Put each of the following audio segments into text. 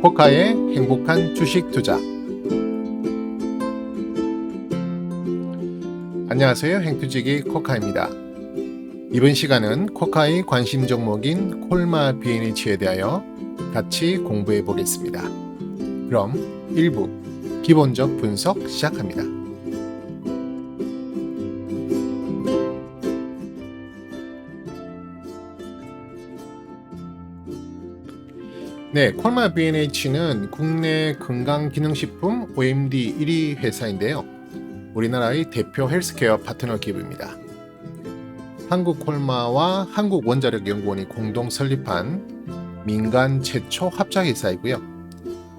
코카의 행복한 주식 투자. 안녕하세요. 행투지기 코카입니다. 이번 시간은 코카의 관심 종목인 콜마 BNH에 대하여 같이 공부해 보겠습니다. 그럼 1부 기본적 분석 시작합니다. 네, 콜마 BNH는 국내 건강기능식품 OMD 1위 회사인데요. 우리나라의 대표 헬스케어 파트너 기업입니다. 한국콜마와 한국원자력연구원이 공동 설립한 민간 최초 합작회사이고요.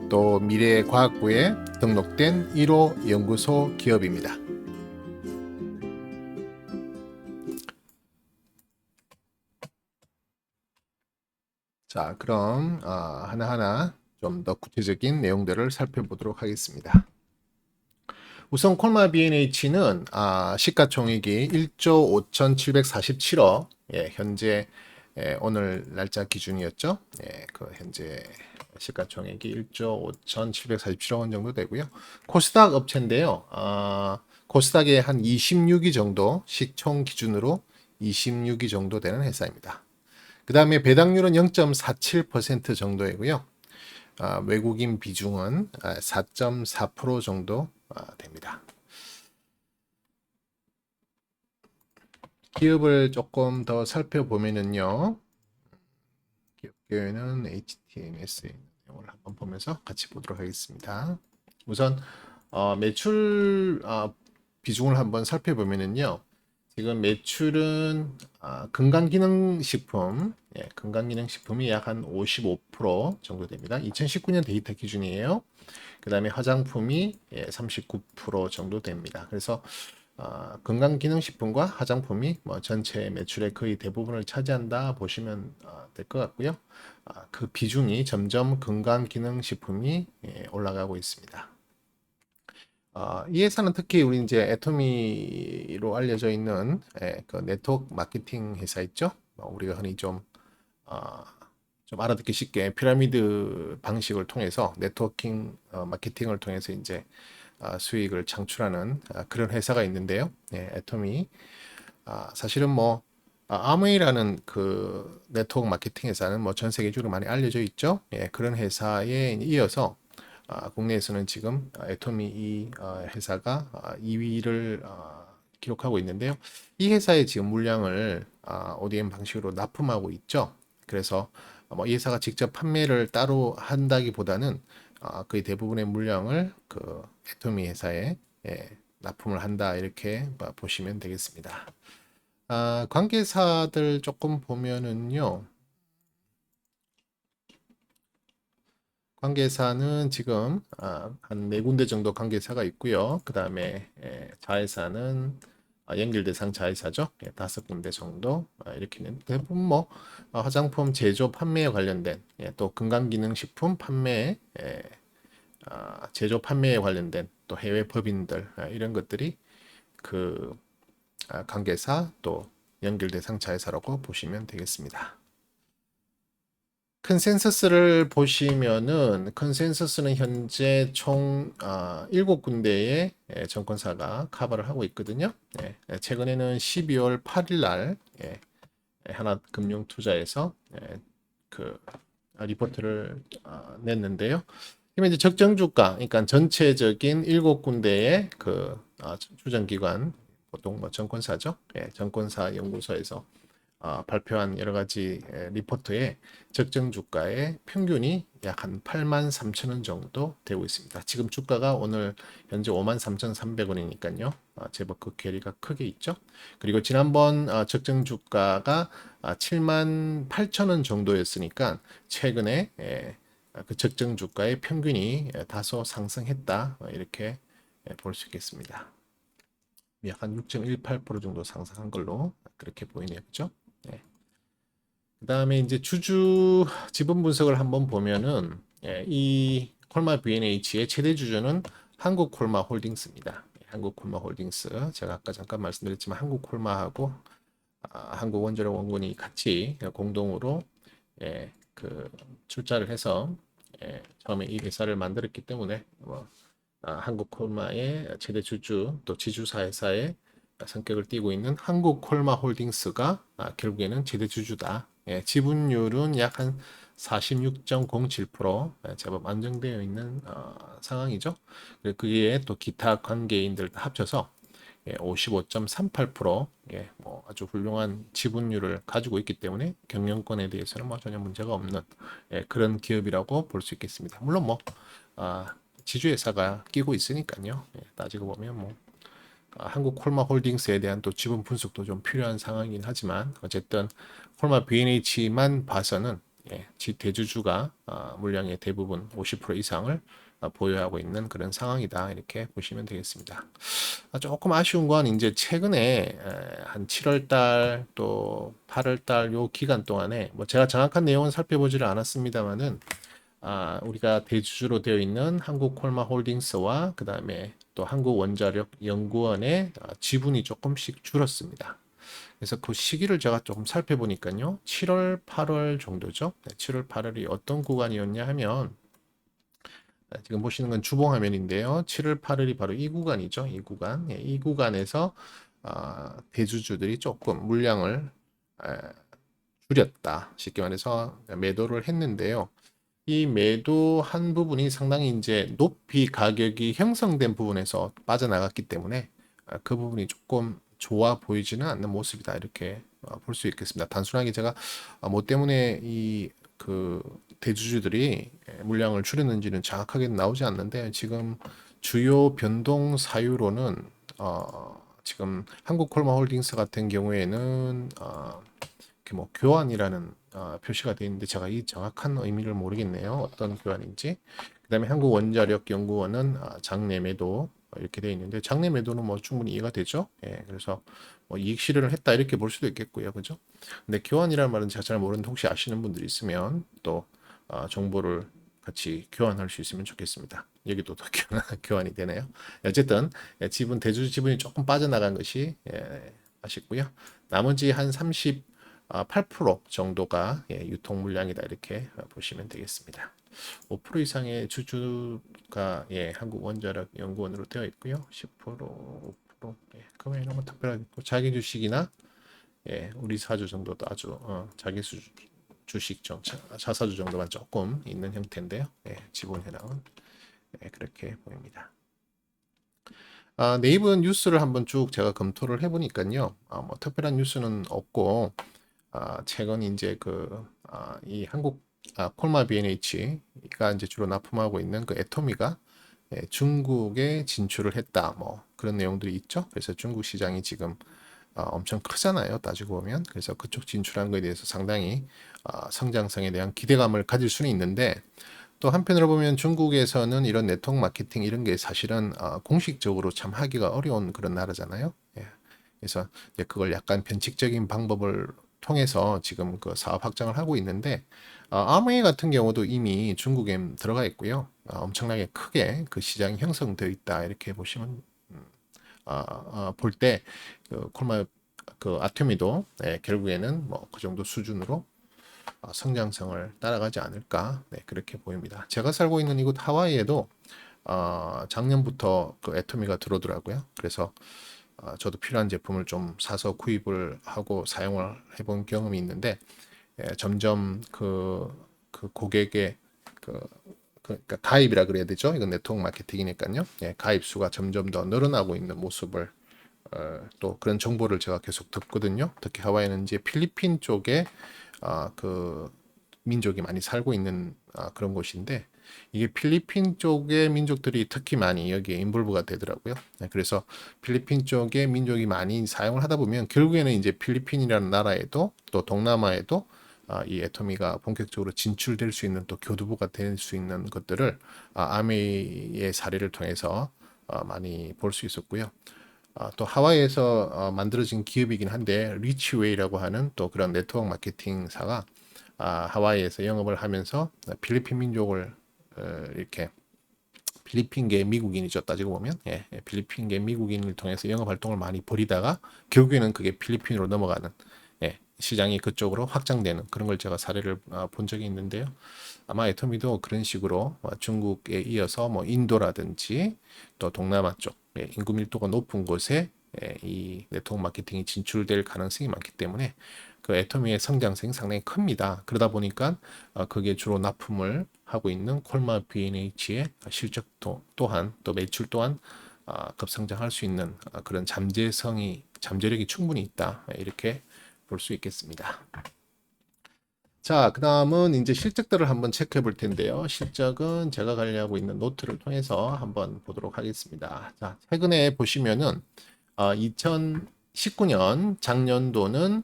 또 미래과학부에 등록된 1호 연구소 기업입니다. 자, 그럼 하나하나 좀 더 구체적인 내용들을 살펴보도록 하겠습니다. 우선 콜마 BNH는 시가총액이 1조 5,747억, 현재 오늘 날짜 기준이었죠. 그 현재 시가총액이 1조 5,747억 원 정도 되고요. 코스닥 업체인데요. 코스닥에 한 26위 정도, 시총 기준으로 26위 정도 되는 회사입니다. 그 다음에 배당률은 0.47% 정도이고요. 외국인 비중은 4.4% 정도 됩니다. 기업을 조금 더 살펴보면은요. 기업계는 HTMS 내용을 한번 보면서 같이 보도록 하겠습니다. 우선 매출 비중을 한번 살펴보면은요. 지금 매출은 건강기능식품, 건강기능식품이 약 한 55% 정도 됩니다. 2019년 데이터 기준이에요. 그 다음에 화장품이 39% 정도 됩니다. 그래서 건강기능식품과 화장품이 전체 매출의 거의 대부분을 차지한다 보시면 될 것 같고요. 그 비중이 점점 건강기능식품이 올라가고 있습니다. 이 회사는 특히 우리 이제 애토미로 알려져 있는 그 네트워크 마케팅 회사 있죠. 우리가 흔히 좀 알아듣기 쉽게 피라미드 방식을 통해서 네트워킹 마케팅을 통해서 이제 수익을 창출하는 그런 회사가 있는데요. 애토미 사실은 아메이라는 그 네트워크 마케팅 회사는 전 세계적으로 많이 알려져 있죠. 그런 회사에 이어서 국내에서는 지금 애토미 이 회사가 2위를 기록하고 있는데요. 이 회사의 지금 물량을 ODM 방식으로 납품하고 있죠. 그래서 이 회사가 직접 판매를 따로 한다기보다는 거의 대부분의 물량을 그 애토미 회사에 납품을 한다 이렇게 보시면 되겠습니다. 관계사들 조금 보면은요. 관계사는 지금 한 4군데 정도 관계사가 있고요. 그 다음에 자회사는 연결 대상 자회사죠. 5군데 정도 이렇게 있는 대부분 화장품 제조 판매에 관련된 또 건강기능식품 판매 제조 판매에 관련된 또 해외 법인들 이런 것들이 그 관계사 또 연결 대상 자회사라고 보시면 되겠습니다. 컨센서스를 보시면은 컨센서스는 현재 총 7군데의 증권사가 커버를 하고 있거든요. 최근에는 12월 8일 날 하나금융투자에서 그 리포트를 냈는데요. 그러면 이제 적정주가, 그러니까 전체적인 7군데의 그 추정기관, 보통 증권사죠. 증권사 연구소에서 발표한 여러 가지 리포트에 적정 주가의 평균이 약 한 83,000원 정도 되고 있습니다. 지금 주가가 오늘 현재 53,300원이니까요. 제법 그 괴리가 크게 있죠. 그리고 지난번 적정 주가가 78,000원 정도였으니까 최근에 그 적정 주가의 평균이 다소 상승했다 이렇게 볼 수 있겠습니다. 약 한 6.18% 정도 상승한 걸로 그렇게 보이네요. 그죠? 네. 그 다음에 이제 주주 지분 분석을 한번 보면은 이 콜마 BNH의 최대 주주는 한국콜마 홀딩스입니다. 한국콜마 홀딩스 제가 아까 잠깐 말씀드렸지만 한국콜마하고 한국원자력원군이 같이 공동으로 그 출자를 해서 처음에 이 회사를 만들었기 때문에 한국콜마의 최대 주주 또 지주사 회사의 성격을 띠고 있는 한국콜마홀딩스가 결국에는 최대 주주다. 지분율은 약 한 46.07%, 제법 안정되어 있는 상황이죠. 그리고 그에 또 기타 관계인들 다 합쳐서 55.38%, 뭐 아주 훌륭한 지분율을 가지고 있기 때문에 경영권에 대해서는 뭐 전혀 문제가 없는 그런 기업이라고 볼 수 있겠습니다. 물론 뭐 지주회사가 끼고 있으니까요. 따지고 보면 뭐 한국 콜마 홀딩스에 대한 또 지분 분석도 좀 필요한 상황이긴 하지만 어쨌든 콜마 B&H만 봐서는 대주주가 물량의 대부분 50% 이상을 보유하고 있는 그런 상황이다 이렇게 보시면 되겠습니다. 조금 아쉬운 건 이제 최근에 한 7월 달 또 8월 달 요 기간 동안에 뭐 제가 정확한 내용은 살펴보지를 않았습니다만은 우리가 대주주로 되어 있는 한국콜마홀딩스와 그 다음에 또 한국원자력연구원의 지분이 조금씩 줄었습니다. 그래서 그 시기를 제가 조금 살펴보니까요. 7월, 8월 정도죠. 7월, 8월이 어떤 구간이었냐 하면 지금 보시는 건 주봉 화면인데요. 7월, 8월이 바로 이 구간이죠. 이 구간. 이 구간에서 대주주들이 조금 물량을 줄였다. 쉽게 말해서 매도를 했는데요. 이 매도한 부분이 상당히 이제 높이 가격이 형성된 부분에서 빠져나갔기 때문에 그 부분이 조금 좋아 보이지는 않는 모습이다 이렇게 볼 수 있겠습니다. 단순하게 제가 뭐 때문에 이 그 대주주들이 물량을 줄였는지는 정확하게 나오지 않는데 지금 주요 변동 사유로는 지금 한국콜마홀딩스 같은 경우에는 이렇게 뭐 교환이라는 표시가 되어 있는데 제가 이 정확한 의미를 모르겠네요. 어떤 교환인지. 그다음에 한국원자력연구원은 장내매도 이렇게 되어 있는데 장내매도는 뭐 충분히 이해가 되죠. 그래서 뭐 이익 실현을 했다 이렇게 볼 수도 있겠고요, 그죠? 근데 교환이라는 말은 제가 잘 모르는데 혹시 아시는 분들이 있으면 또 정보를 같이 교환할 수 있으면 좋겠습니다. 여기도 더 교환이 되네요. 어쨌든 지분 대주주 지분이 조금 빠져나간 것이 아쉽고요. 나머지 한 8% 정도가 유통 물량이다 이렇게 보시면 되겠습니다. 5% 이상의 주주가 한국원자력연구원으로 되어 있고요. 10%, 5%, 그 외에는 뭐 특별하게 있고 자기 주식이나 우리 사주 정도도 아주 자기 주식 자사주 정도만 조금 있는 형태인데요. 지분 현황은 그렇게 보입니다. 네이버 뉴스를 한번 쭉 제가 검토를 해보니까요. 뭐 특별한 뉴스는 없고 최근 이제 이 한국 콜마 B&H가 이제 주로 납품하고 있는 그 애토미가 중국에 진출을 했다. 뭐 그런 내용들이 있죠. 그래서 중국 시장이 지금 엄청 크잖아요. 따지고 보면. 그래서 그쪽 진출한 거에 대해서 상당히 성장성에 대한 기대감을 가질 수는 있는데 또 한편으로 보면 중국에서는 이런 네트워크 마케팅 이런 게 사실은 공식적으로 참 하기가 어려운 그런 나라잖아요. 그래서 이제 그걸 약간 변칙적인 방법을 통해서 지금 그 사업 확장을 하고 있는데 아메이 같은 경우도 이미 중국에 들어가 있고요. 엄청나게 크게 그 시장이 형성되어 있다 이렇게 보시면 볼 때 콜마 그 아토미도 결국에는 뭐 그 정도 수준으로 성장성을 따라가지 않을까 그렇게 보입니다. 제가 살고 있는 이곳 하와이에도 작년부터 그 애토미가 들어오더라고요. 그래서 저도 필요한 제품을 좀 사서 구입을 하고 사용을 해본 경험이 있는데 점점 그 고객의 그러니까 가입이라 그래야 되죠. 이건 네트워크 마케팅이니까요. 가입 수가 점점 더 늘어나고 있는 모습을 또 그런 정보를 제가 계속 듣거든요. 특히 하와이는 이제 필리핀 쪽에 그 민족이 많이 살고 있는 그런 곳인데 이게 필리핀 쪽의 민족들이 특히 많이 여기에 인볼브가 되더라고요. 그래서 필리핀 쪽의 민족이 많이 사용을 하다 보면 결국에는 이제 필리핀이라는 나라에도 또 동남아에도 이 애토미가 본격적으로 진출될 수 있는 또 교두보가 될 수 있는 것들을 아메이의 사례를 통해서 많이 볼 수 있었고요. 또 하와이에서 만들어진 기업이긴 한데 리치웨이라고 하는 또 그런 네트워크 마케팅사가 하와이에서 영업을 하면서 필리핀 민족을 이렇게 필리핀계 미국인이죠. 따지고 보면 필리핀계 미국인을 통해서 영업 활동을 많이 벌이다가 결국에는 그게 필리핀으로 넘어가는 시장이 그쪽으로 확장되는 그런 걸 제가 사례를 본 적이 있는데요. 아마 애터미도 그런 식으로 중국에 이어서 뭐 인도라든지 또 동남아 쪽 인구 밀도가 높은 곳에 이 네트워크 마케팅이 진출될 가능성이 많기 때문에 그 애터미의 성장성이 상당히 큽니다. 그러다 보니까 그게 주로 납품을 하고 있는 콜마 B&H의 실적 또한 또 매출 또한 급성장할 수 있는 그런 잠재력이 충분히 있다. 이렇게 볼 수 있겠습니다. 자, 그 다음은 이제 실적들을 한번 체크해 볼 텐데요. 실적은 제가 관리하고 있는 노트를 통해서 한번 보도록 하겠습니다. 자, 최근에 보시면은 2019년 작년도는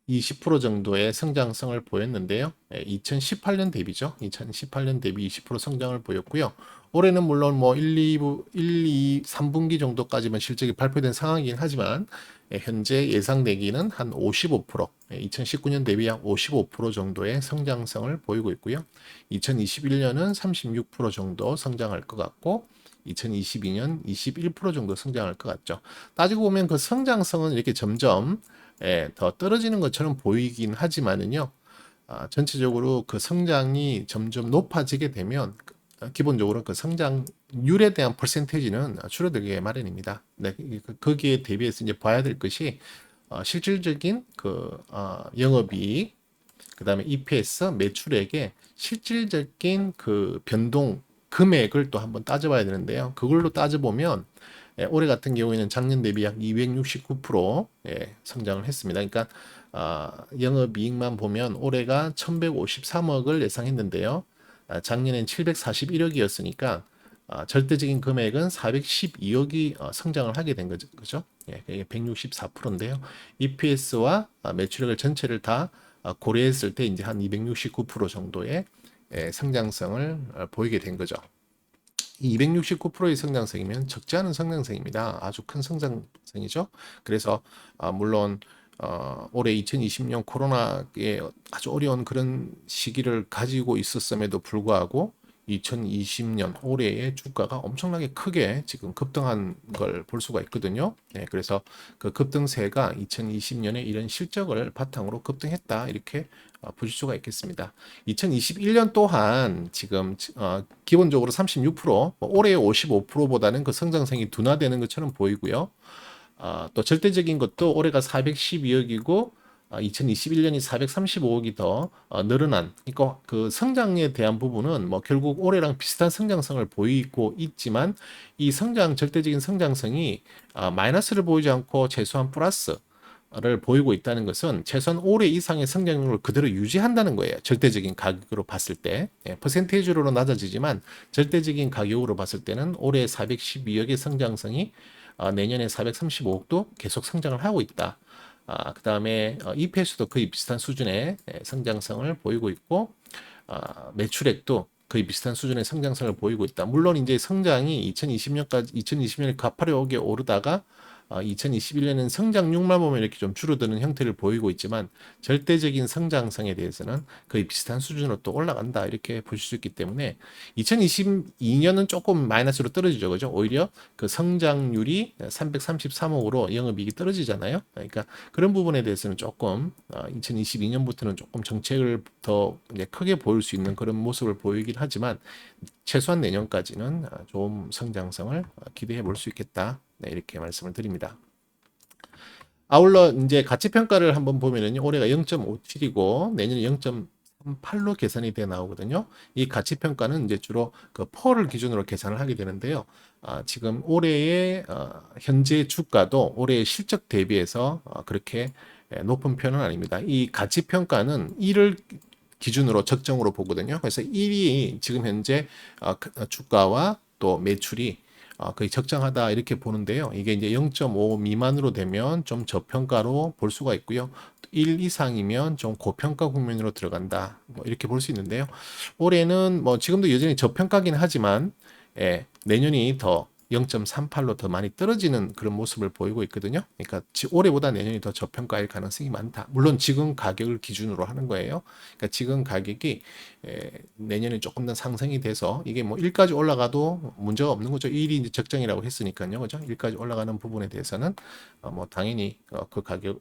20% 정도의 성장성을 보였는데요. 2018년 대비죠. 2018년 대비 20% 성장을 보였고요. 올해는 물론 뭐 3분기 정도까지만 실적이 발표된 상황이긴 하지만 현재 예상되기는 한 55%, 2019년 대비 약 55% 정도의 성장성을 보이고 있고요. 2021년은 36% 정도 성장할 것 같고 2022년 21% 정도 성장할 것 같죠. 따지고 보면 그 성장성은 이렇게 점점 더 떨어지는 것처럼 보이긴 하지만은요. 전체적으로 그 성장이 점점 높아지게 되면 기본적으로 그 성장률에 대한 퍼센테이지는 줄어들게 마련입니다. 네, 거기에 대비해서 이제 봐야 될 것이 실질적인 그 영업이익, 그다음에 EPS, 매출액의 실질적인 그 변동 금액을 또 한번 따져봐야 되는데요. 그걸로 따져보면 올해 같은 경우에는 작년 대비 약 269% 성장을 했습니다. 그러니까 영업이익만 보면 올해가 1153억을 예상했는데요. 작년엔 741억이었으니까 절대적인 금액은 412억이 성장을 하게 된 거죠. 그죠? 예, 이게 164%인데요. EPS와 매출액을 전체를 다 고려했을 때 이제 한 269% 정도의 성장성을 보이게 된 거죠. 269%의 성장성이면 적지 않은 성장성입니다. 아주 큰 성장성이죠. 그래서 물론 올해 2020년 코로나에 아주 어려운 그런 시기를 가지고 있었음에도 불구하고 2020년 올해의 주가가 엄청나게 크게 지금 급등한 걸 볼 수가 있거든요. 네, 그래서 그 급등세가 2020년에 이런 실적을 바탕으로 급등했다 이렇게 보실 수가 있겠습니다. 2021년 또한 지금 기본적으로 36%, 올해의 55%보다는 그 성장성이 둔화되는 것처럼 보이고요. 또 절대적인 것도 올해가 412억이고 2021년이 435억이 더 늘어난, 그러니까 그 성장에 대한 부분은 뭐 결국 올해랑 비슷한 성장성을 보이고 있지만 이 절대적인 성장성이 마이너스를 보이지 않고 최소한 플러스를 보이고 있다는 것은 최소한 올해 이상의 성장률을 그대로 유지한다는 거예요. 절대적인 가격으로 봤을 때. 퍼센테이지로는 낮아지지만 절대적인 가격으로 봤을 때는 올해 412억의 성장성이 내년에 435억도 계속 성장을 하고 있다. 그 다음에 EPS도 거의 비슷한 수준의 성장성을 보이고 있고 매출액도 거의 비슷한 수준의 성장성을 보이고 있다. 물론 이제 성장이 2020년에 가파르게 오르다가 2021년은 성장률만 보면 이렇게 좀 줄어드는 형태를 보이고 있지만 절대적인 성장성에 대해서는 거의 비슷한 수준으로 또 올라간다 이렇게 보실 수 있기 때문에 2022년은 조금 마이너스로 떨어지죠. 그죠? 오히려 그 성장률이 333억으로 영업이익이 떨어지잖아요. 그러니까 그런 부분에 대해서는 조금 2022년부터는 조금 정책을 더 이제 크게 보일 수 있는 그런 모습을 보이긴 하지만 최소한 내년까지는 좋은 성장성을 기대해 볼 수 있겠다. 네, 이렇게 말씀을 드립니다. 아울러 이제 가치 평가를 한번 보면은 올해가 0.57이고 내년에 0.38로 계산이 돼 나오거든요. 이 가치 평가는 이제 주로 그 펄을 기준으로 계산을 하게 되는데요. 지금 올해의 현재 주가도 올해의 실적 대비해서 그렇게 높은 편은 아닙니다. 이 가치 평가는 1을 기준으로 적정으로 보거든요. 그래서 1이 지금 현재 주가와 또 매출이 거의 적정하다 이렇게 보는데요. 이게 이제 0.5 미만으로 되면 좀 저평가로 볼 수가 있고요. 1 이상이면 좀 고평가 국면으로 들어간다. 뭐 이렇게 볼 수 있는데요. 올해는 뭐 지금도 여전히 저평가긴 하지만 내년이 더 0.38로 더 많이 떨어지는 그런 모습을 보이고 있거든요. 그러니까 올해보다 내년이 더 저평가일 가능성이 많다. 물론 지금 가격을 기준으로 하는 거예요. 그러니까 지금 가격이 내년에 조금 더 상승이 돼서 이게 뭐 1까지 올라가도 문제가 없는 거죠. 1이 이제 적정이라고 했으니까요. 그죠? 1까지 올라가는 부분에 대해서는 뭐 당연히 그 가격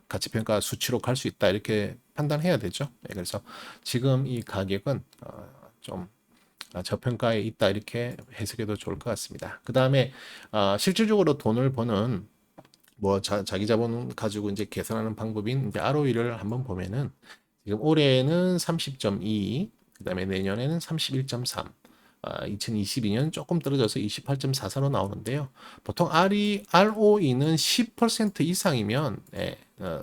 가치 평가 수치로 갈 수 있다 이렇게 판단해야 되죠. 그래서 지금 이 가격은 좀 저평가에 있다 이렇게 해석해도 좋을 것 같습니다. 그 다음에 실질적으로 돈을 버는 뭐 자기 자본 가지고 이제 계산하는 방법인 이제 ROE를 한번 보면은 지금 올해는 30.2, 그 다음에 내년에는 31.3, 2022년 조금 떨어져서 28.44로 나오는데요. 보통 ROE는 10% 이상이면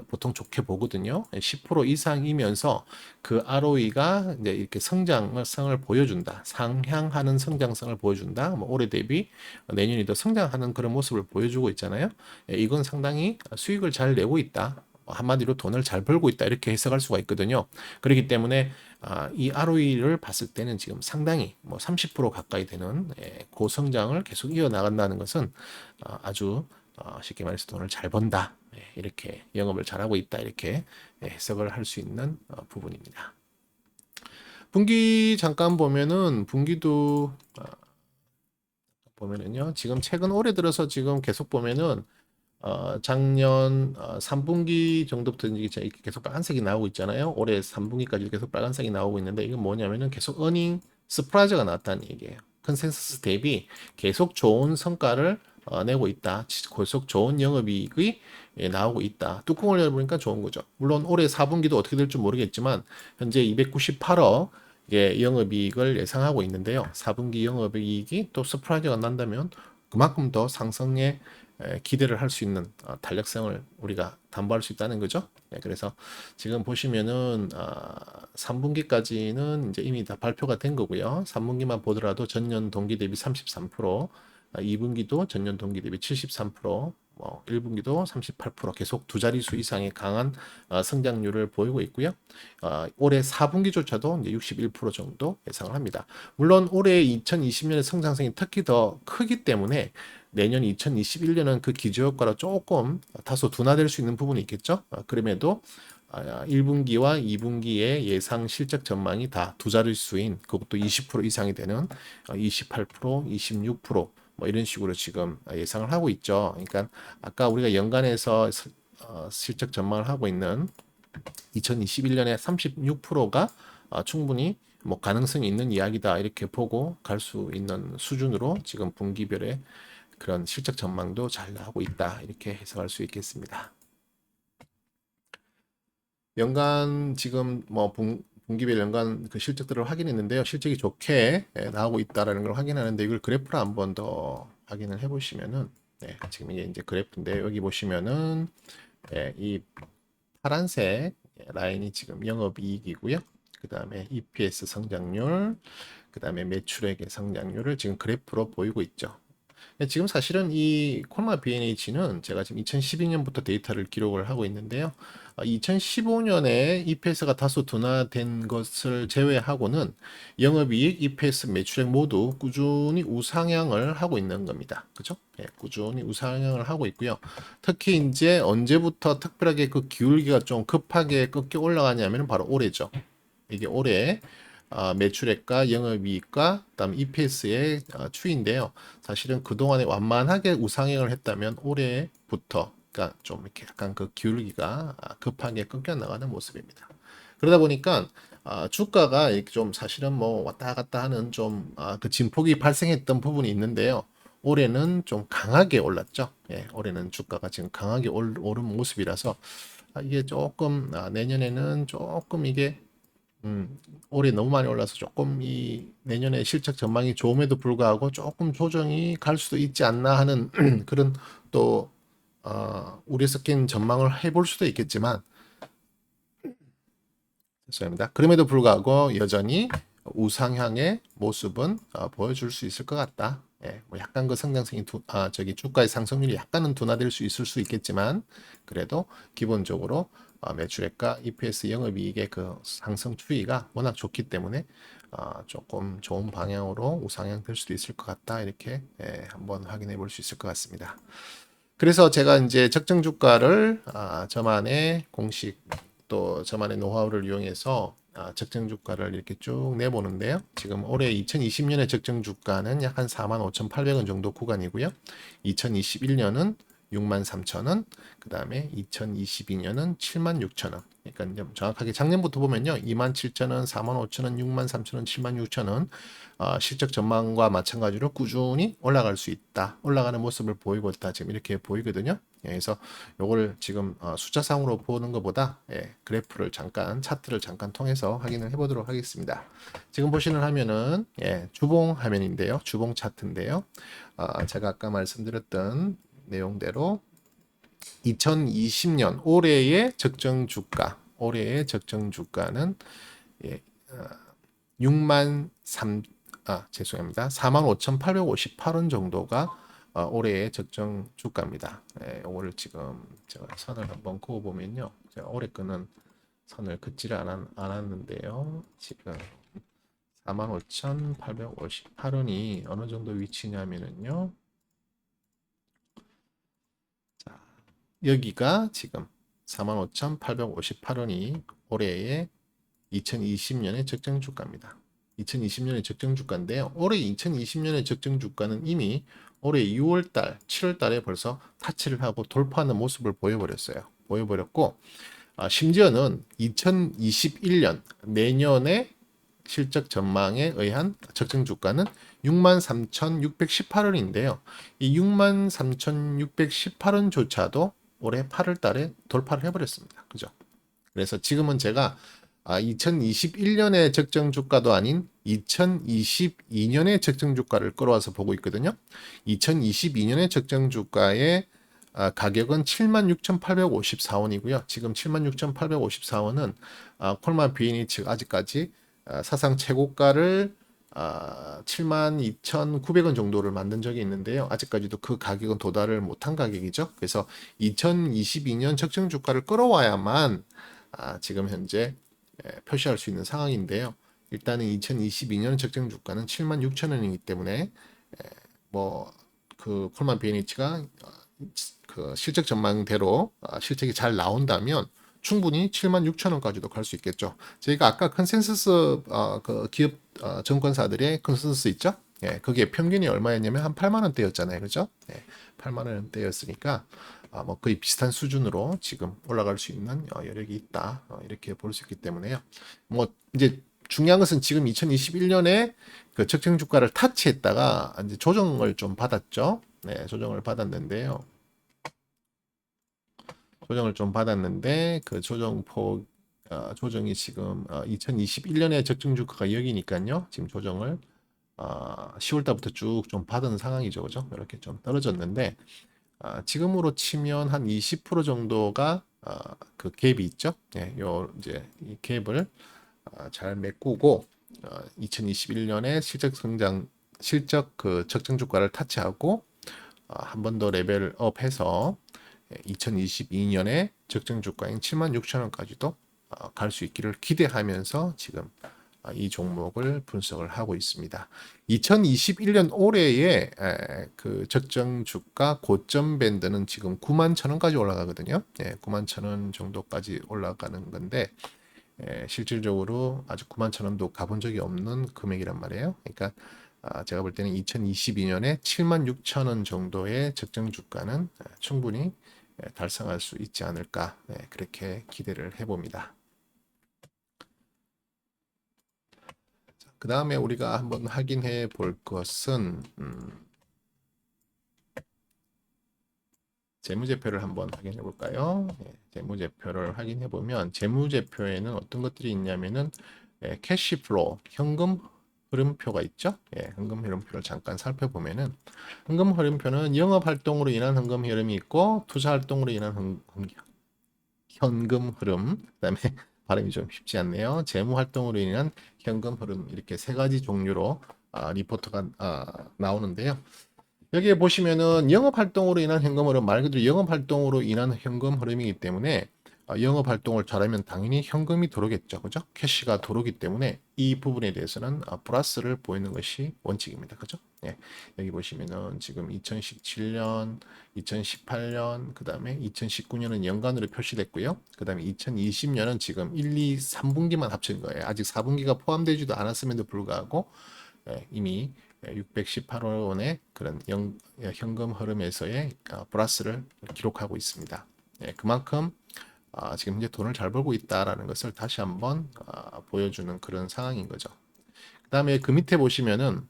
보통 좋게 보거든요. 10% 이상이면서 그 ROE가 이제 이렇게 성장성을 보여준다. 상향하는 성장성을 보여준다. 뭐 올해 대비 내년이 더 성장하는 그런 모습을 보여주고 있잖아요. 이건 상당히 수익을 잘 내고 있다. 한마디로 돈을 잘 벌고 있다 이렇게 해석할 수가 있거든요. 그렇기 때문에 이 ROE를 봤을 때는 지금 상당히 뭐 30% 가까이 되는 고성장을 계속 이어나간다는 것은 아주 쉽게 말해서 돈을 잘 번다 이렇게 영업을 잘하고 있다 이렇게 해석을 할 수 있는 부분입니다. 분기 잠깐 보면은 분기도 보면은요 지금 최근 올해 들어서 지금 계속 보면은 작년 3분기 정도부터 이제 이렇게 계속 빨간색이 나오고 있잖아요. 올해 3분기까지 계속 빨간색이 나오고 있는데 이건 뭐냐면은 계속 어닝 서프라이즈가 나왔다는 얘기예요. 컨센서스 대비 계속 좋은 성과를 내고 있다. 계속 좋은 영업이익이 나오고 있다. 뚜껑을 열어보니까 좋은 거죠. 물론 올해 4분기도 어떻게 될지 모르겠지만 현재 298억 영업이익을 예상하고 있는데요. 4분기 영업이익이 또 서프라이즈가 난다면 그만큼 더 상승에 기대를 할 수 있는 탄력성을 우리가 담보할 수 있다는 거죠. 그래서 지금 보시면은 3분기까지는 이제 이미 다 발표가 된 거고요. 3분기만 보더라도 전년 동기 대비 33%, 2분기도 전년 동기 대비 73%, 1분기도 38% 계속 두 자릿수 이상의 강한 성장률을 보이고 있고요. 올해 4분기조차도 이제 61% 정도 예상을 합니다. 물론 올해 2020년의 성장성이 특히 더 크기 때문에 내년 2021년은 그 기저효과로 조금 다소 둔화될 수 있는 부분이 있겠죠. 그럼에도 1분기와 2분기의 예상 실적 전망이 다 두 자릿수인 그것도 20% 이상이 되는 28%, 26%뭐 이런 식으로 지금 예상을 하고 있죠. 그러니까 아까 우리가 연간에서 실적 전망을 하고 있는 2021년에 36%가 충분히 뭐 가능성이 있는 이야기다 이렇게 보고 갈 수 있는 수준으로 지금 분기별의 그런 실적 전망도 잘 나오고 있다 이렇게 해석할 수 있겠습니다. 연간 지금 뭐 분기별 연간 그 실적들을 확인했는데요. 실적이 좋게 나오고 있다라는 걸 확인하는데 이걸 그래프로 한번 더 확인을 해보시면은 지금 이제 그래프인데 여기 보시면은 이 파란색 라인이 지금 영업이익이고요. 그 다음에 EPS 성장률, 그 다음에 매출액의 성장률을 지금 그래프로 보이고 있죠. 지금 사실은 이 콜마 B&H는 제가 지금 2012년부터 데이터를 기록을 하고 있는데요. 2015년에 EPS가 다소 둔화된 것을 제외하고는 영업이익, EPS, 매출액 모두 꾸준히 우상향을 하고 있는 겁니다. 그죠? 꾸준히 우상향을 하고 있고요. 특히 이제 언제부터 특별하게 그 기울기가 좀 급하게 꺾여 올라가냐면 바로 올해죠. 이게 올해 매출액과 영업이익과 그다음 EPS의 추이인데요. 사실은 그동안에 완만하게 우상향을 했다면 올해부터 그러니까 좀 이렇게 약간 그 기울기가 급하게 꺾여 나가는 모습입니다. 그러다 보니까 주가가 이렇게 좀 사실은 뭐 왔다 갔다 하는 좀 그 진폭이 발생했던 부분이 있는데요. 올해는 좀 강하게 올랐죠. 올해는 주가가 지금 강하게 오른 모습이라서 이게 조금 내년에는 조금 이게 올해 너무 많이 올라서 조금 이 내년에 실적 전망이 좋음에도 불구하고 조금 조정이 갈 수도 있지 않나 하는 그런 또 우려 섞인 전망을 해볼 수도 있겠지만 죄송합니다. 그럼에도 불구하고 여전히 우상향의 모습은 보여줄 수 있을 것 같다. 뭐 약간 그 성장성이 저기 주가의 상승률이 약간은 둔화될 수 있을 수 있겠지만 그래도 기본적으로 매출액과 EPS 영업이익의 그 상승 추이가 워낙 좋기 때문에 조금 좋은 방향으로 우상향 될 수도 있을 것 같다. 이렇게 한번 확인해 볼 수 있을 것 같습니다. 그래서 제가 이제 적정 주가를 저만의 공식 또 저만의 노하우를 이용해서 적정 주가를 이렇게 쭉 내보는데요. 지금 올해 2020년의 적정 주가는 약 한 45,800원 정도 구간이고요. 2021년은 63,000원, 그 다음에 2022년은 76,000원. 그러니까 정확하게 작년부터 보면요. 27,000원, 45,000원, 63,000원, 76,000원 실적 전망과 마찬가지로 꾸준히 올라갈 수 있다. 올라가는 모습을 보이고 있다. 지금 이렇게 보이거든요. 그래서 요걸 지금 숫자상으로 보는 것보다 그래프를 잠깐 차트를 잠깐 통해서 확인을 해보도록 하겠습니다. 지금 보시는 화면은 주봉 화면인데요. 주봉 차트인데요. 제가 아까 말씀드렸던 내용대로 2020년 올해의 적정 주가, 올해의 적정 주가는 6만 3 죄송합니다. 45,858원 정도가 올해의 적정 주가입니다. 오늘 지금 제가 선을 한번 그어 보면요. 제가 올해 거는 선을 긋지를 않았는데요. 지금 45,858원이 어느 정도 위치냐면은요. 자, 여기가 지금 45,858원이 올해의 2020년의 적정 주가입니다. 2020년의 적정 주가인데요. 올해 2020년의 적정 주가는 이미 올해 6월달, 7월달에 벌써 타치를 하고 돌파하는 모습을 보여버렸어요. 보여버렸고 심지어는 2021년 내년의 실적 전망에 의한 적정 주가는 63,618원인데요. 이 63,618원조차도 올해 8월 달에 돌파를 해버렸습니다. 그죠? 그래서 지금은 제가 2021년의 적정 주가도 아닌 2022년의 적정 주가를 끌어와서 보고 있거든요. 2022년의 적정 주가의 가격은 76,854원이고요. 지금 76,854원은 콜만 비인이 즉 아직까지 사상 최고가를 72,900원 정도를 만든 적이 있는데요. 아직까지도 그 가격은 도달을 못한 가격이죠. 그래서 2022년 적정 주가를 끌어와야만 지금 현재 표시할 수 있는 상황인데요. 일단은 2022년 적정 주가는 76,000원이기 때문에 그 콜만 비에니치가 그 실적 전망대로 실적이 잘 나온다면 충분히 76,000원까지도 갈 수 있겠죠. 저희가 아까 컨센서스 그 기업 증권사들의 컨센서스 있죠? 그게 평균이 얼마였냐면 한 8만 원대였잖아요. 그죠? 8만 원대였으니까 뭐 거의 비슷한 수준으로 지금 올라갈 수 있는 여력이 있다. 이렇게 볼 수 있기 때문에요. 뭐 이제 중요한 것은 지금 2021년에 그 적정 주가를 타치했다가 이제 조정을 좀 받았죠. 조정을 받았는데요. 조정을 좀 받았는데 그 조정이 지금 2021년에 적정 주가가 여기니까요. 지금 조정을 10월 달부터 쭉 좀 받은 상황이죠. 그죠? 이렇게 좀 떨어졌는데 지금으로 치면 한 20% 정도가 그 갭이 있죠. 요 이제 이 갭을 잘 메꾸고 2021년에 실적 그 적정 주가를 타치하고 한 번 더 레벨업해서 2022년에 적정 주가인 76,000원까지도 갈 수 있기를 기대하면서 지금 이 종목을 분석을 하고 있습니다. 2021년 올해의 그 적정 주가 고점 밴드는 지금 91,000원까지 올라가거든요. 91,000원 정도까지 올라가는 건데 실질적으로 아직 91,000원도 가본 적이 없는 금액이란 말이에요. 그러니까 제가 볼 때는 2022년에 76,000원 정도의 적정 주가는 충분히 달성할 수 있지 않을까 그렇게 기대를 해봅니다. 그 다음에 우리가 한번 확인해 볼 것은 재무제표를 한번 확인해 볼까요? 재무제표를 확인해 보면 재무제표에는 어떤 것들이 있냐면은 캐시플로우, 현금 흐름표가 있죠. 현금 흐름표를 잠깐 살펴보면은 현금 흐름표는 영업 활동으로 인한 현금 흐름이 있고 투자 활동으로 인한 현금 흐름, 그다음에 발음이 좀 쉽지 않네요. 재무 활동으로 인한 현금 흐름 이렇게 세 가지 종류로 리포트가 나오는데요. 여기에 보시면은 영업 활동으로 인한 현금 흐름 말 그대로 영업 활동으로 인한 현금 흐름이기 때문에 영업 활동을 잘하면 당연히 현금이 들어오겠죠. 그죠? 캐시가 들어오기 때문에 이 부분에 대해서는 플러스를 보이는 것이 원칙입니다. 그죠? 예. 여기 보시면은 지금 2017년, 2018년, 그 다음에 2019년은 연간으로 표시됐고요. 그 다음에 2020년은 지금 1, 2, 3분기만 합친 거예요. 아직 4분기가 포함되지도 않았음에도 불구하고 이미 618억 원의 그런 현금 흐름에서의 플러스를 기록하고 있습니다. 그만큼 지금 현재 돈을 잘 벌고 있다라는 것을 다시 한번 보여주는 그런 상황인 거죠. 그 다음에 그 밑에 보시면은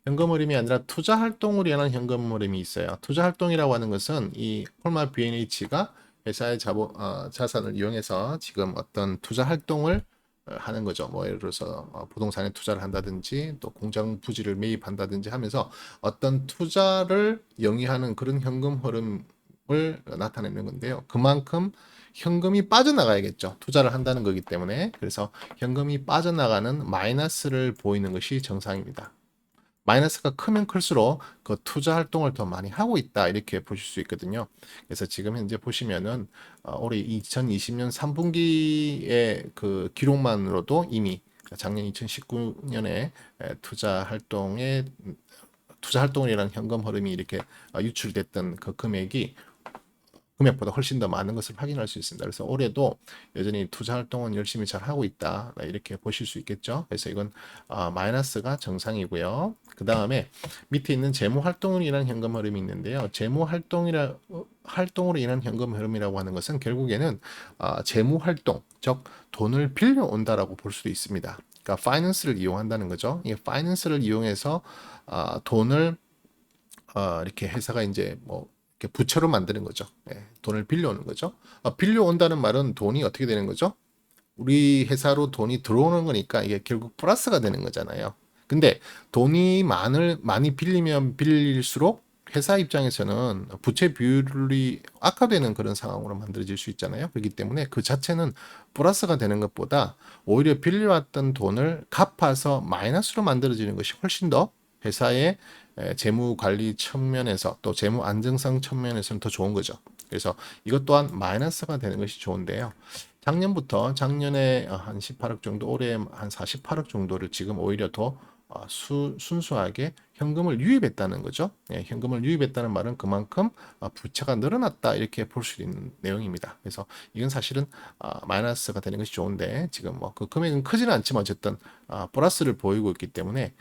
현금 흐름이 아니라 투자 활동을 위한 현금 흐름이 있어요. 투자 활동이라고 하는 것은 이 폴마 B&H가 회사의 자산을 이용해서 지금 어떤 투자 활동을 하는 거죠. 뭐 예를 들어서 부동산에 투자를 한다든지 또 공장 부지를 매입한다든지 하면서 어떤 투자를 영위하는 그런 현금 흐름을 나타내는 건데요. 그만큼 현금이 빠져나가야겠죠. 투자를 한다는 거기 때문에. 그래서 현금이 빠져나가는 마이너스를 보이는 것이 정상입니다. 마이너스가 크면 클수록 그 투자 활동을 더 많이 하고 있다 이렇게 보실 수 있거든요. 그래서 지금 현재 보시면은 올해 2020년 3분기의 그 기록만으로도 이미 작년 2019년에 투자 활동이라는 현금 흐름이 이렇게 유출됐던 그 금액보다 훨씬 더 많은 것을 확인할 수 있습니다. 그래서 올해도 여전히 투자 활동은 열심히 잘 하고 있다 이렇게 보실 수 있겠죠. 그래서 이건 마이너스가 정상이고요. 그 다음에 밑에 있는 재무 활동으로 인한 현금 흐름이 있는데요. 재무 활동으로 인한 현금 흐름이라고 하는 것은 결국에는 재무 활동, 즉 돈을 빌려온다라고 볼 수도 있습니다. 그러니까 파이낸스를 이용한다는 거죠. 이 파이낸스를 이용해서 돈을 이렇게 회사가 이제 뭐 이렇게 부채로 만드는 거죠. 돈을 빌려오는 거죠. 빌려온다는 말은 돈이 어떻게 되는 거죠? 우리 회사로 돈이 들어오는 거니까 이게 결국 플러스가 되는 거잖아요. 근데 돈이 많이 빌리면 빌릴수록 회사 입장에서는 부채 비율이 악화되는 그런 상황으로 만들어질 수 있잖아요. 그렇기 때문에 그 자체는 플러스가 되는 것보다 오히려 빌려왔던 돈을 갚아서 마이너스로 만들어지는 것이 훨씬 더 회사의 재무 관리 측면에서 또 재무 안정성 측면에서는 더 좋은 거죠. 그래서 이것 또한 마이너스가 되는 것이 좋은데요. 작년에 한 18억 정도, 올해 한 48억 정도를 지금 오히려 더 순수하게 현금을 유입했다는 거죠. 현금을 유입했다는 말은 그만큼 부채가 늘어났다 이렇게 볼 수 있는 내용입니다. 그래서 이건 사실은 마이너스가 되는 것이 좋은데 지금 뭐 그 금액은 크지는 않지만 어쨌든 플러스를 보이고 있기 때문에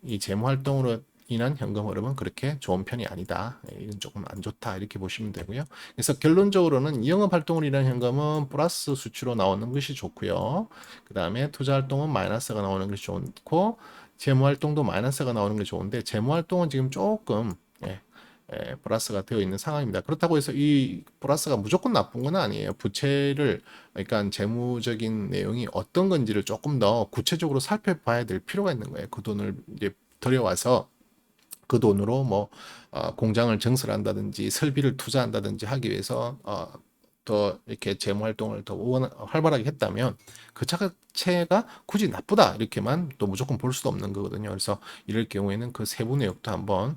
이 재무 활동으로 인한 현금 흐름은 그렇게 좋은 편이 아니다. 이건 조금 안 좋다 이렇게 보시면 되고요. 그래서 결론적으로는 영업 활동으로 인한 현금은 플러스 수치로 나오는 것이 좋고요. 그 다음에 투자 활동은 마이너스가 나오는 것이 좋고 재무 활동도 마이너스가 나오는 게 좋은데 재무 활동은 지금 조금 플러스가 되어 있는 상황입니다. 그렇다고 해서 이 플러스가 무조건 나쁜 건 아니에요. 부채를 그러니까 재무적인 내용이 어떤 건지를 조금 더 구체적으로 살펴봐야 될 필요가 있는 거예요. 그 돈을 이제 들여와서 그 돈으로 뭐 공장을 증설한다든지 설비를 투자한다든지 하기 위해서 더 이렇게 재무 활동을 더 활발하게 했다면 그 자체가 굳이 나쁘다 이렇게만 또 무조건 볼 수도 없는 거거든요. 그래서 이럴 경우에는 그 세부 내역도 한번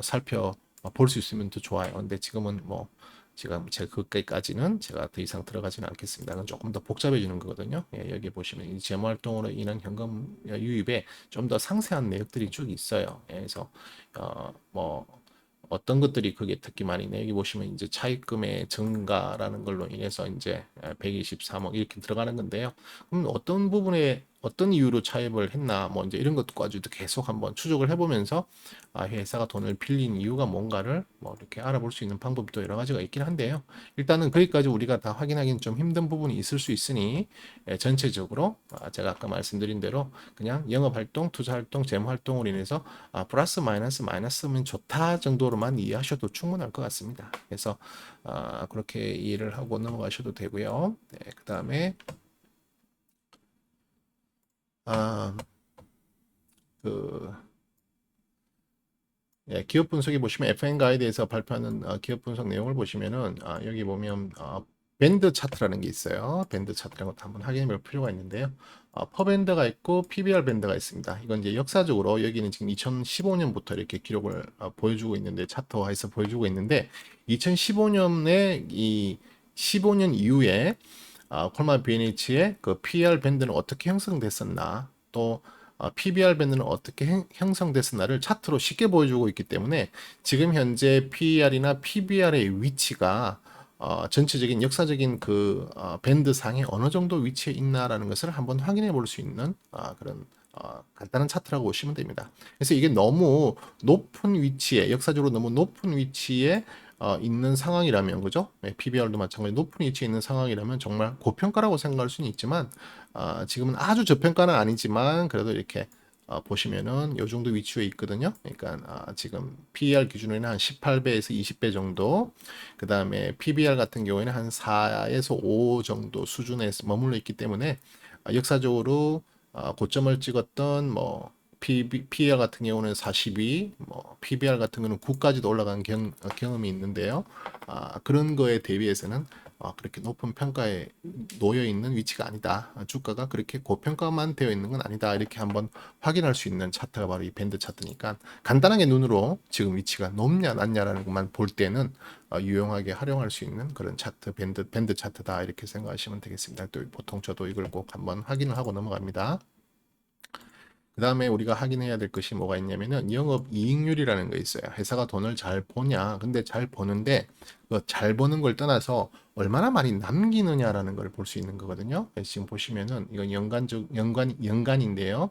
살펴볼 수 있으면 더 좋아요. 근데 지금은 뭐 지금 제 그까지는 제가 더 이상 들어가지는 않겠습니다. 그건 조금 더 복잡해지는 거거든요. 여기 보시면 이 재무 활동으로 인한 현금 유입에 좀 더 상세한 내역들이 쭉 있어요. 그래서 뭐 어떤 것들이 그게 특히 많이 네 여기 보시면 이제 차입금의 증가라는 걸로 인해서 이제 123억 이렇게 들어가는 건데요. 그럼 어떤 부분에 어떤 이유로 차입을 했나 뭐 이제 이런 것까지도 계속 한번 추적을 해보면서 회사가 돈을 빌린 이유가 뭔가를 뭐 이렇게 알아볼 수 있는 방법도 여러 가지가 있긴 한데요. 일단은 거기까지 우리가 다 확인하기는 좀 힘든 부분이 있을 수 있으니 전체적으로 제가 아까 말씀드린 대로 그냥 영업활동, 투자활동, 재무활동으로 인해서 플러스 마이너스면 좋다 정도로만 이해하셔도 충분할 것 같습니다. 그래서 그렇게 이해를 하고 넘어가셔도 되고요. 그 다음에 그 기업 분석에 보시면 FN 가이드에서 발표하는 기업 분석 내용을 보시면은 여기 보면 밴드 차트라는 게 있어요. 밴드 차트라는 것도 한번 확인해 볼 필요가 있는데요. 퍼밴드가 있고 PBR 밴드가 있습니다. 이건 이제 역사적으로 여기는 지금 2015년부터 이렇게 기록을 보여주고 있는데 차트화해서 보여주고 있는데 2015년에 이 15년 이후에 콜마 BNH의 그 PER 밴드는 어떻게 형성됐었나, 또 PBR 밴드는 어떻게 형성됐었나를 차트로 쉽게 보여주고 있기 때문에 지금 현재 PER이나 PBR의 위치가 전체적인 역사적인 그 밴드 상에 어느 정도 위치에 있나라는 것을 한번 확인해 볼 수 있는 그런 간단한 차트라고 보시면 됩니다. 그래서 이게 너무 높은 위치에, 역사적으로 너무 높은 위치에 있는 상황이라면, 그죠? 네, PBR도 마찬가지 높은 위치에 있는 상황이라면 정말 고평가라고 생각할 수는 있지만, 지금은 아주 저평가는 아니지만 그래도 이렇게 보시면은 요 정도 위치에 있거든요. 그러니까 지금 PER 기준으로는 한 18배에서 20배 정도, 그 다음에 PBR 같은 경우에는 한 4에서 5 정도 수준에 머물러 있기 때문에 역사적으로 고점을 찍었던 뭐 PER 같은 경우는 42, 뭐 PBR 같은 경우는 9까지도 올라간 경험이 있는데요. 그런 거에 대비해서는 그렇게 높은 평가에 놓여 있는 위치가 아니다. 주가가 그렇게 고평가만 되어 있는 건 아니다. 이렇게 한번 확인할 수 있는 차트가 바로 이 밴드 차트니까 간단하게 눈으로 지금 위치가 높냐 낮냐라는 것만 볼 때는 유용하게 활용할 수 있는 그런 차트 밴드 차트다 이렇게 생각하시면 되겠습니다. 또 보통 저도 이걸 꼭 한번 확인을 하고 넘어갑니다. 그 다음에 우리가 확인해야 될 것이 뭐가 있냐면은 영업 이익률이라는 거 있어요. 회사가 돈을 잘 버냐. 근데 잘 버는데 그 잘 버는 걸 떠나서 얼마나 많이 남기느냐라는 걸 볼 수 있는 거거든요. 그래서 지금 보시면은 이건 연간인데요.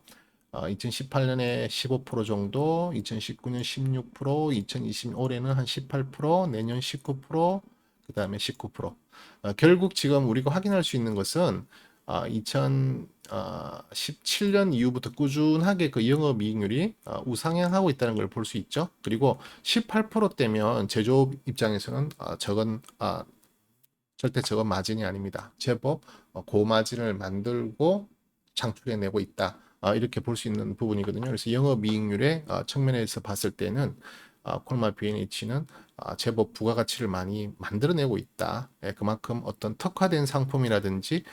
2018년에 15% 정도, 2019년 16%, 2020 올해는 한 18%, 내년 19%, 그 다음에 19%. 결국 지금 우리가 확인할 수 있는 것은 2017년 이후부터 꾸준하게 그 영업이익률이 우상향하고 있다는 걸 볼 수 있죠. 그리고 18%대면 제조업 입장에서는 절대 저건 마진이 아닙니다. 제법 고마진을 만들고 창출해내고 있다. 이렇게 볼 수 있는 부분이거든요. 그래서 영업이익률의 측면에서 봤을 때는 콜마 B&H는 제법 부가가치를 많이 만들어내고 있다. 그만큼 어떤 특화된 상품이라든지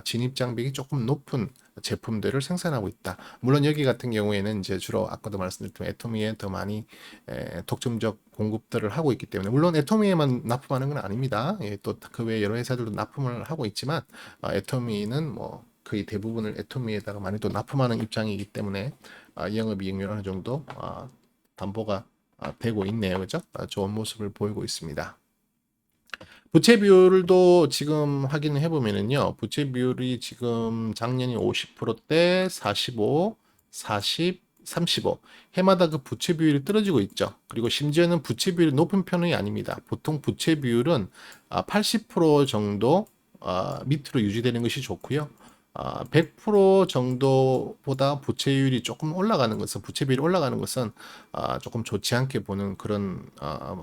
진입장벽이 조금 높은 제품들을 생산하고 있다. 물론 여기 같은 경우에는 이제 주로 아까도 말씀드렸지만 애토미에 더 많이 독점적 공급들을 하고 있기 때문에 물론 애토미에만 납품하는 건 아닙니다. 또 그 외에 여러 회사들도 납품을 하고 있지만 애토미는 뭐 거의 대부분을 애토미에다가 많이 또 납품하는 입장이기 때문에 영업이익률 어느 정도 담보가 되고 있네요. 그죠? 좋은 모습을 보이고 있습니다. 부채 비율도 지금 확인해 보면은요. 부채 비율이 지금 작년이 50%대, 45, 40, 35. 해마다 그 부채 비율이 떨어지고 있죠. 그리고 심지어는 부채 비율이 높은 편이 아닙니다. 보통 부채 비율은 80% 정도 밑으로 유지되는 것이 좋고요. 100% 정도보다 부채율이 조금 올라가는 것은 부채 비율이 올라가는 것은 조금 좋지 않게 보는 그런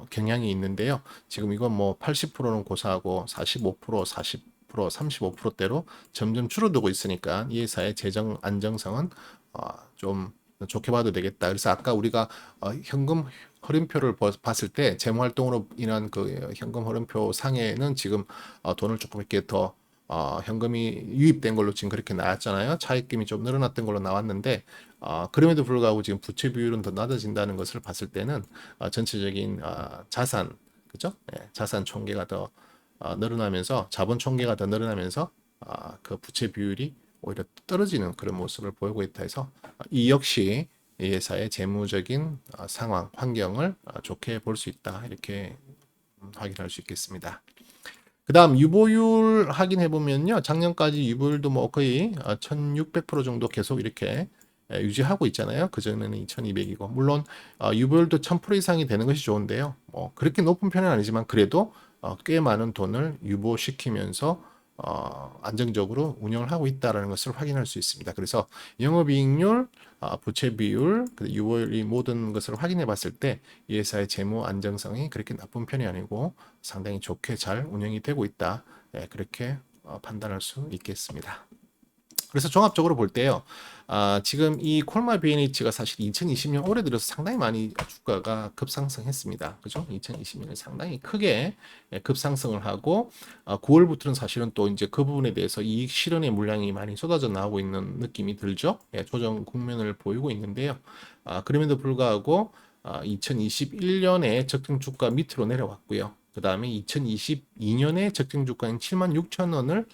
경향이 있는데요. 지금 이건 뭐 80%는 고사하고 45%, 40%, 35%대로 점점 줄어들고 있으니까 이 회사의 재정 안정성은 좀 좋게 봐도 되겠다. 그래서 아까 우리가 현금 흐름표를 봤을 때 재무활동으로 인한 그 현금 흐름표 상에는 지금 돈을 조금 이렇게 더 현금이 유입된 걸로 지금 그렇게 나왔잖아요. 차입금이 좀 늘어났던 걸로 나왔는데 그럼에도 불구하고 지금 부채 비율은 더 낮아진다는 것을 봤을 때는 전체적인 자산, 그죠? 예, 자산 총계가 더 늘어나면서 자본 총계가 더 늘어나면서 그 부채 비율이 오히려 떨어지는 그런 모습을 보이고 있다 해서 이 역시 이 회사의 재무적인 상황, 환경을 좋게 볼 수 있다. 이렇게 확인할 수 있겠습니다. 그 다음 유보율 확인해 보면요. 작년까지 유보율도 뭐 거의 1600% 정도 계속 이렇게 유지하고 있잖아요. 그전에는 2200이고. 물론 유보율도 1000% 이상이 되는 것이 좋은데요. 뭐 그렇게 높은 편은 아니지만 그래도 꽤 많은 돈을 유보시키면서 안정적으로 운영을 하고 있다는 것을 확인할 수 있습니다. 그래서 영업이익률, 부채 비율, 유보율 이 모든 것을 확인해 봤을 때 이 회사의 재무 안정성이 그렇게 나쁜 편이 아니고 상당히 좋게 잘 운영이 되고 있다. 그렇게 판단할 수 있겠습니다. 그래서 종합적으로 볼 때요. 지금 이 콜마 B&H가 사실 2020년 올해 들어서 상당히 많이 주가가 급상승했습니다. 그죠? 2020년에 상당히 크게 급상승을 하고 9월부터는 사실은 또 이제 그 부분에 대해서 이익 실현의 물량이 많이 쏟아져 나오고 있는 느낌이 들죠. 조정 국면을 보이고 있는데요. 그럼에도 불구하고 2021년에 적정 주가 밑으로 내려왔고요. 그 다음에 2022년에 적정 주가인 76,000원을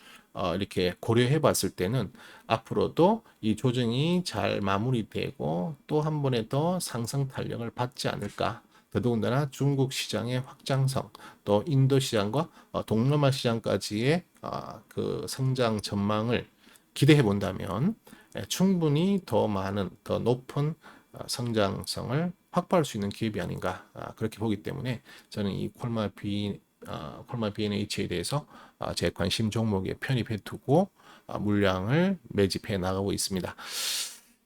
이렇게 고려해 봤을 때는 앞으로도 이 조정이 잘 마무리되고 또 한 번에 더 상승 탄력을 받지 않을까. 더더군다나 중국 시장의 확장성, 또 인도 시장과 동남아 시장까지의 그 성장 전망을 기대해 본다면 충분히 더 많은, 더 높은 성장성을 확보할 수 있는 기업이 아닌가 그렇게 보기 때문에 저는 이 콜마 B&H에 대해서 제 관심 종목에 편입해 두고 물량을 매집해 나가고 있습니다.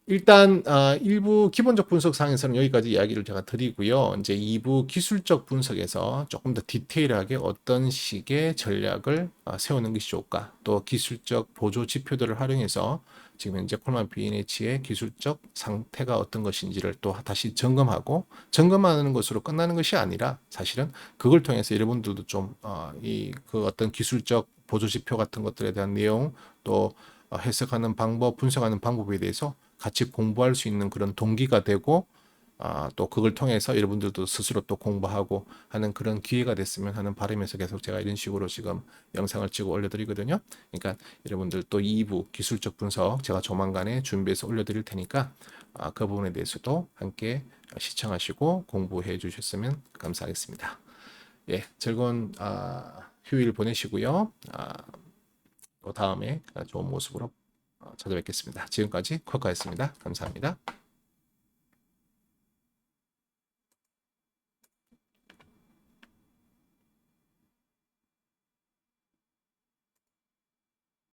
일단 일부 기본적 분석 상에서는 여기까지 이야기를 제가 드리고요. 이제 2부 기술적 분석에서 조금 더 디테일하게 어떤 식의 전략을 세우는 것이 좋을까, 또 기술적 보조 지표들을 활용해서 지금 현재 콜만 B&H의 기술적 상태가 어떤 것인지를 또 다시 점검하고, 점검하는 것으로 끝나는 것이 아니라 사실은 그걸 통해서 여러분들도 좀 이 그 어떤 기술적 보조 지표 같은 것들에 대한 내용, 또 해석하는 방법, 분석하는 방법에 대해서 같이 공부할 수 있는 그런 동기가 되고, 또 그걸 통해서 여러분들도 스스로 또 공부하고 하는 그런 기회가 됐으면 하는 바람에서 계속 제가 이런 식으로 지금 영상을 찍어 올려드리거든요. 그러니까 여러분들 또 2부 기술적 분석 제가 조만간에 준비해서 올려드릴 테니까 그 부분에 대해서도 함께 시청하시고 공부해 주셨으면 감사하겠습니다. 예, 즐거운 휴일 보내시고요. 또 다음에 좋은 모습으로 찾아뵙겠습니다. 지금까지 쿼카였습니다. 감사합니다.